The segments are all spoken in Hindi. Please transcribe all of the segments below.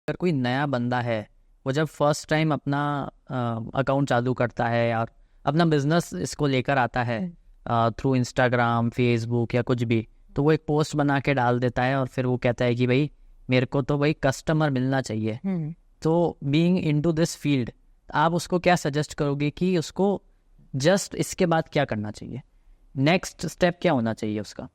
अगर कोई नया बंदा है, वो जब फर्स्ट टाइम अपना अकाउंट चालू करता है और अपना बिजनेस इसको लेकर आता है थ्रू इंस्टाग्राम, फेसबुक या कुछ भी, तो वो एक पोस्ट बना के डाल देता है और फिर वो कहता है कि भाई मेरे को तो भाई कस्टमर मिलना चाहिए। तो बीइंग इनटू दिस फील्ड, आप उसको क्या सजेस्ट करोगे कि उसको जस्ट इसके बाद क्या करना चाहिए? नेक्स्ट स्टेप क्या होना चाहिए उसका?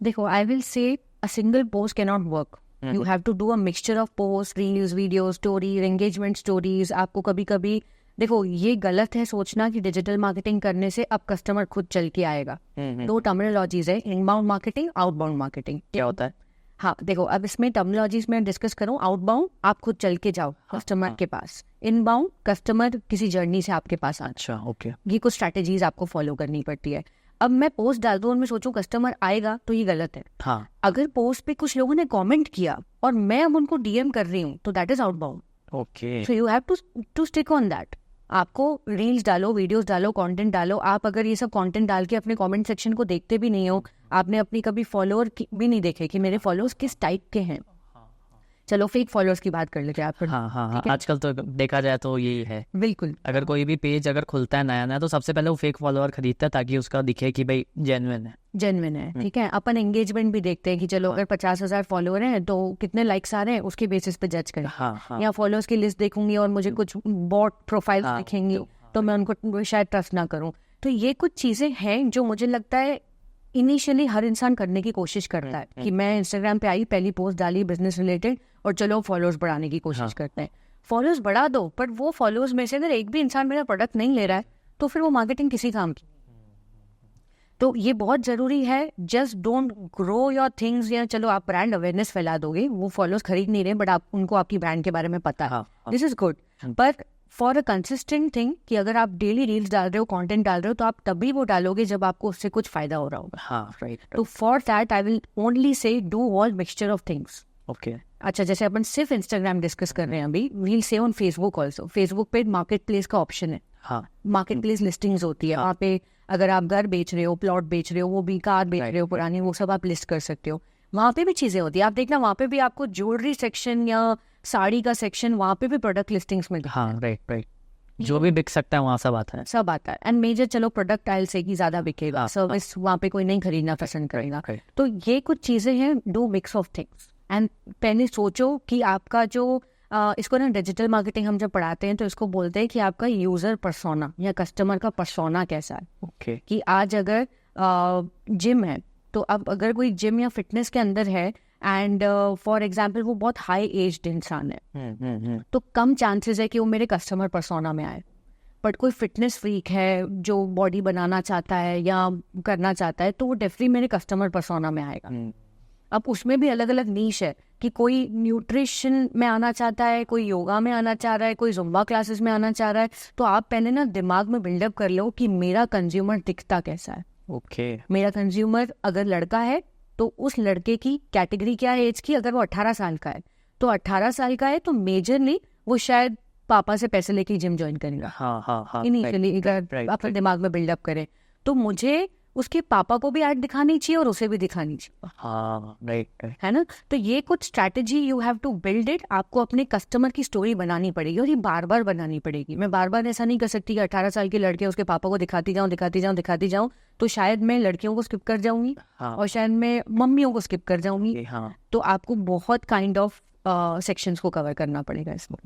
देखो, I will say a single post can not work. You have to do a mixture of post, reels, video, stories, engagement stories. आपको कभी कभी देखो, ये गलत है सोचना कि डिजिटल मार्केटिंग करने से अब कस्टमर खुद चल के आएगा. दो टर्मिनोलॉजीज है, इनबाउंड मार्केटिंग, आउटबाउंड मार्केटिंग. क्या होता है? हाँ देखो, अब इसमें टर्मिनोलॉजीज में डिस्कस करूँ. आउटबाउंड, आप खुद चल के जाओ कस्टमर के पास. इनबाउंड, कस्टमर किसी जर्नी से आपके पास आता. अच्छा, ओके. ये कुछ स्ट्रैटेजीज आपको फॉलो करनी पड़ती है. अब मैं पोस्ट डाल दूं और मैं सोचूं कस्टमर आएगा, तो ये गलत है. हाँ. अगर पोस्ट पे कुछ लोगों ने कमेंट किया और मैं अब उनको डीएम कर रही हूँ, तो that is outbound. Okay. So you have to stick on that. आपको रील्स डालो, वीडियोस डालो, कंटेंट डालो. आप अगर ये सब कंटेंट डाल के अपने कमेंट सेक्शन को देखते भी नहीं हो, आपने अपनी कभी फॉलोअर भी नहीं देखे कि मेरे फॉलोअर्स किस टाइप के हैं. चलो फेक फॉलोअर्स की बात कर लेते हैं आप. हाँ. आजकल तो देखा जाए तो यही है. बिल्कुल. अगर कोई भी पेज अगर खुलता है नया तो सबसे पहले वो फेक फॉलोअर खरीदता है ताकि उसका दिखे कि भाई जेन्युइन है. ठीक है. अपन एंगेजमेंट भी देखते हैं कि चलो अगर 50,000 फॉलोअर हैं तो कितने लाइक्स आ रहे हैं, उसके बेसिस पे जज करें. या फॉलोअर्स की लिस्ट देखूंगी और मुझे कुछ बॉट प्रोफाइल दिखेंगी तो मैं उनको शायद ट्रस्ट ना करूं. तो ये कुछ चीजें हैं जो मुझे लगता है इनिशियली हर इंसान करने की कोशिश करता है कि मैं इंस्टाग्राम पे आई, पहली पोस्ट डाली बिजनेस रिलेटेड, और चलो फॉलोअर्स बढ़ाने की कोशिश करते हैं. फॉलोअर्स बढ़ा दो, पर वो फॉलोअर्स में से अगर एक भी इंसान मेरा प्रोडक्ट नहीं ले रहा है तो फिर वो मार्केटिंग किसी काम की. तो ये बहुत जरूरी है. Just don't grow your things. या चलो आप ब्रांड अवेयरनेस फैला दोगे, वो फॉलोअर्स खरीद नहीं रहे बट आप उनको आपकी ब्रांड के बारे में पता है, दिस इज गुड. पर फॉर अ कंसिस्टेंट थिंग कि अगर आप डेली रील्स डाल रहे हो, कंटेंट डाल रहे हो, तो आप तभी वो डालोगे जब आपको उससे कुछ फायदा हो रहा होगा. हाँ, राइट. तो for that I will only say do all mixture of things. Okay. अच्छा, जैसे अपन सिर्फ इंस्टाग्राम डिस्कस कर रहे हैं अभी, वील से ऑन फेसबुक ऑल्सो. फेसबुक पे मार्केट प्लेस का ऑप्शन है. हाँ. मार्केट प्लेस लिस्टिंग्स होती है. वहाँ पे अगर आप घर बेच रहे हो, प्लॉट बेच रहे हो, वो भी कार बेच रहे हो पुरानी, वो सब आप लिस्ट कर सकते हो. वहाँ पे भी चीजें होती है. आप देखना वहाँ पे भी आपको ज्वेलरी सेक्शन या साड़ी का सेक्शन, वहाँ पे भी प्रोडक्ट लिस्टिंग्स में. हाँ, राइट. जो भी बिक सकता है वहाँ सब आता है. एंड मेजर चलो प्रोडक्ट आइल से कि ज्यादा बिकेगा, सर्विस वहाँ पे कोई नहीं खरीदना पसंद करेगा. तो ये कुछ चीजें हैं. Do mix of things and पहले सोचो कि आपका जो इसको ना डिजिटल मार्केटिंग हम जब पढ़ाते हैं तो इसको बोलते हैं कि आपका यूजर पर्सोना या कस्टमर का पर्सोना कैसा है. ओके. कि आज अगर जिम है, तो अब अगर कोई जिम या फिटनेस के अंदर है एंड फॉर एग्जाम्पल वो बहुत हाई एज्ड इंसान है, तो कम चांसेस है कि वो मेरे कस्टमर पर्सोना में आए. बट कोई फिटनेस फ्रीक है जो बॉडी बनाना चाहता है या करना चाहता है, तो वो डेफिनेटली मेरे कस्टमर पर्सोना में आएगा. अब उसमें भी अलग अलग नीश है कि कोई न्यूट्रिशन में आना चाहता है, कोई योगा में आना चाह रहा है, कोई जुम्बा क्लासेस में आना चाह रहा है. तो आप पहले ना दिमाग में बिल्डअप कर लो कि मेरा कंज्यूमर दिखता कैसा है. ओके. मेरा कंज्यूमर अगर लड़का है तो उस लड़के की कैटेगरी क्या है एज की. अगर वो 18 साल का है तो 18 साल का है तो मेजरली वो शायद पापा से पैसे लेके जिम ज्वाइन करेगा. हाँ. इनिशियली अगर अपने दिमाग में बिल्डअप करें तो मुझे उसके पापा को भी ऐड दिखानी चाहिए और उसे भी दिखानी चाहिए. हाँ, राइट. है ना. तो ये कुछ strategy you have to build it. आपको अपने कस्टमर की स्टोरी बनानी पड़ेगी और ये बार बार बनानी पड़ेगी. मैं बार बार ऐसा नहीं कर सकती कि 18 साल के लड़के उसके पापा को दिखाती जाऊं तो शायद मैं लड़कियों को स्किप कर जाऊंगी. और शायद मैं मम्मियों को स्किप कर जाऊंगी. तो आपको बहुत काइंड ऑफ सेक्शंस को कवर करना पड़ेगा इसमें.